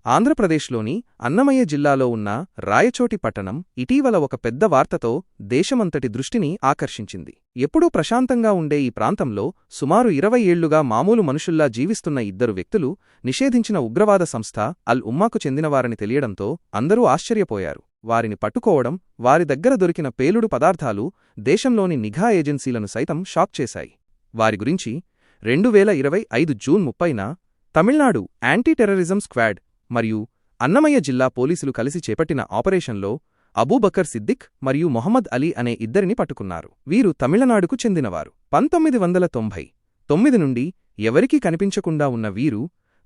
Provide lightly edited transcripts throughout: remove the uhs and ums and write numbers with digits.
ఆంధ్రప్రదేశ్లోని అన్నమయ్య జిల్లాలో ఉన్న రాయచోటి పట్టణం ఇటీవల ఒక పెద్ద వార్తతో దేశమంతటి దృష్టిని ఆకర్షించింది. ఎప్పుడూ ప్రశాంతంగా ఉండే ఈ ప్రాంతంలో సుమారు 20 ఏళ్లుగా మామూలు మనుషుల్లా జీవిస్తున్న ఇద్దరు వ్యక్తులు నిషేధించిన ఉగ్రవాద సంస్థ అల్ ఉమ్మాకు చెందినవారని తెలియడంతో అందరూ ఆశ్చర్యపోయారు. వారిని పట్టుకోవడం, వారి దగ్గర దొరికిన పేలుడు పదార్థాలు దేశంలోని నిఘా ఏజెన్సీలను సైతం షాక్ చేశాయి. వారి గురించి 2025 జూన్ 30న తమిళనాడు యాంటీ టెర్రరిజం స్క్వాడ్ మరియు అన్నమయ్య జిల్లా పోలీసులు కలిసి చేపట్టిన ఆపరేషన్లో అబూబకర్ సిద్దిక్ మరియు మొహమ్మద్ అలీ అనే ఇద్దరిని పట్టుకున్నారు. వీరు తమిళనాడుకు చెందినవారు. 1999 నుండి ఎవరికీ కనిపించకుండా ఉన్న వీరు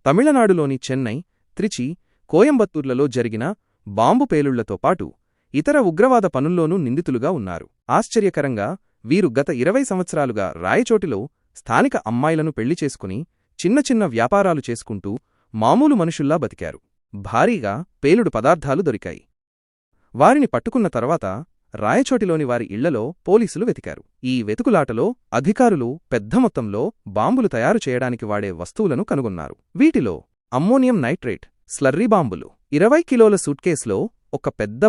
తమిళనాడులోని చెన్నై, త్రిచి, కోయంబత్తూర్లలో జరిగిన బాంబు పేలుళ్లతో పాటు ఇతర ఉగ్రవాద పనుల్లోనూ నిందితులుగా ఉన్నారు. ఆశ్చర్యకరంగా వీరు గత 20 సంవత్సరాలుగా రాయచోటిలో స్థానిక అమ్మాయిలను పెళ్లి చేసుకుని చిన్న చిన్న వ్యాపారాలు చేసుకుంటూ మామూలు మనుషుల్లా బతికారు. భారీగా పేలుడు పదార్థాలు దొరికాయి. వారిని పట్టుకున్న తర్వాత రాయచోటిలోని వారి ఇళ్లలో పోలీసులు వెతికారు. ఈ వెతుకులాటలో అధికారులు పెద్ద మొత్తంలో బాంబులు తయారు చేయడానికి వాడే వస్తువులను కనుగొన్నారు. వీటిలో అమ్మోనియం నైట్రేట్, స్లర్రీ బాంబులు, 20 కిలోల సూట్కేస్లో ఒక పెద్ద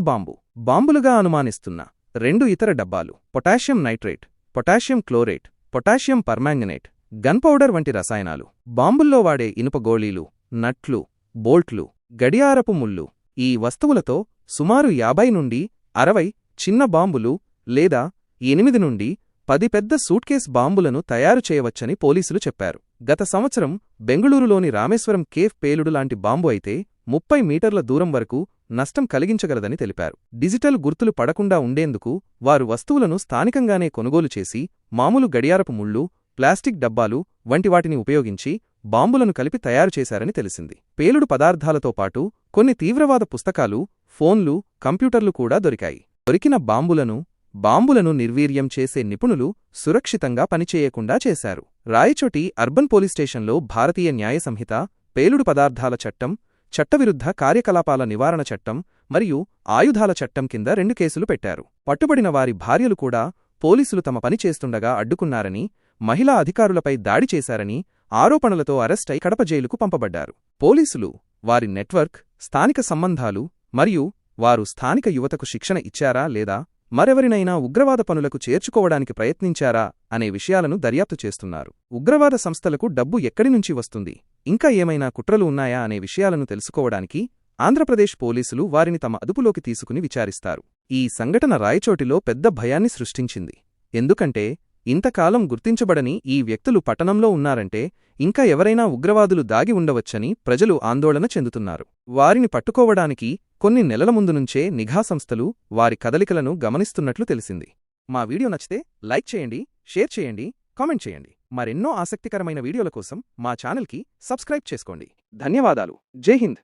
బాంబులుగా అనుమానిస్తున్న 2 ఇతర డబ్బాలు, potassium nitrate, potassium chlorate, potassium permanganate, gun powder వంటి రసాయనాలు, బాంబుల్లో వాడే ఇనుప గోళీలు, నట్లు, బోల్ట్లు, గడియారపు ముళ్ళు. ఈ వస్తువులతో సుమారు 50 నుండి 60 చిన్న బాంబులు లేదా 8 నుండి 10 పెద్ద సూట్కేస్ బాంబులను తయారు చేయవచ్చని పోలీసులు చెప్పారు. గత సంవత్సరం బెంగుళూరులోని రామేశ్వరం కేఫ్ పేలుడు లాంటి బాంబు అయితే 30 మీటర్ల దూరం వరకు నష్టం కలిగించగలదని తెలిపారు. డిజిటల్ గుర్తులు పడకుండా ఉండేందుకు వారు వస్తువులను స్థానికంగానే కొనుగోలు చేసి మామూలు గడియారపు ముళ్ళు, ప్లాస్టిక్ డబ్బాలు వంటి వాటిని ఉపయోగించి బాంబులను కలిపి తయారు చేశారని తెలిసింది. పేలుడు పదార్థాలతో పాటు కొన్ని తీవ్రవాద పుస్తకాలు, ఫోన్లు, కంప్యూటర్లు కూడా దొరికాయి. దొరికిన బాంబులను నిర్వీర్యం చేసే నిపుణులు సురక్షితంగా పనిచేయకుండా చేశారు. రాయచోటి అర్బన్ పోలీస్ స్టేషన్లో భారతీయ న్యాయ సంహిత, పేలుడు పదార్థాల చట్టం, చట్టవిరుద్ధ కార్యకలాపాల నివారణ చట్టం మరియు ఆయుధాల చట్టం కింద 2 కేసులు పెట్టారు. పట్టుబడిన వారి భార్యలు కూడా పోలీసులు తమ పని చేస్తుండగా అడ్డుకున్నారని, మహిళా అధికారులపై దాడి చేశారని ఆరోపణలతో అరెస్టై కడప జైలుకు పంపబడ్డారు. పోలీసులు వారి నెట్వర్క్, స్థానిక సంబంధాలు మరియు వారు స్థానిక యువతకు శిక్షణ ఇచ్చారా లేదా మరెవరినైనా ఉగ్రవాద పనులకు చేర్చుకోవడానికి ప్రయత్నించారా అనే విషయాలను దర్యాప్తు చేస్తున్నారు. ఉగ్రవాద సంస్థలకు డబ్బు ఎక్కడి నుంచి వస్తుంది, ఇంకా ఏమైనా కుట్రలు ఉన్నాయా అనే విషయాలను తెలుసుకోవడానికి ఆంధ్రప్రదేశ్ పోలీసులు వారిని తమ అదుపులోకి తీసుకుని విచారిస్తారు. ఈ సంఘటన రాయచోటిలో పెద్ద భయాన్ని సృష్టించింది. ఎందుకంటే ఇంతకాలం గుర్తించబడని ఈ వ్యక్తులు పట్టణంలో ఉన్నారంటే ఇంకా ఎవరైనా ఉగ్రవాదులు దాగి ఉండవచ్చని ప్రజలు ఆందోళన చెందుతున్నారు. వారిని పట్టుకోవడానికి కొన్ని నెలల ముందు నుంచే నిఘా సంస్థలు వారి కదలికలను గమనిస్తున్నట్లు తెలిసింది. మా వీడియో నచ్చితే లైక్ చేయండి, షేర్ చేయండి, కామెంట్ చేయండి. మరెన్నో ఆసక్తికరమైన వీడియోల కోసం మా ఛానల్కి సబ్స్క్రైబ్ చేసుకోండి. ధన్యవాదాలు. జై హింద్.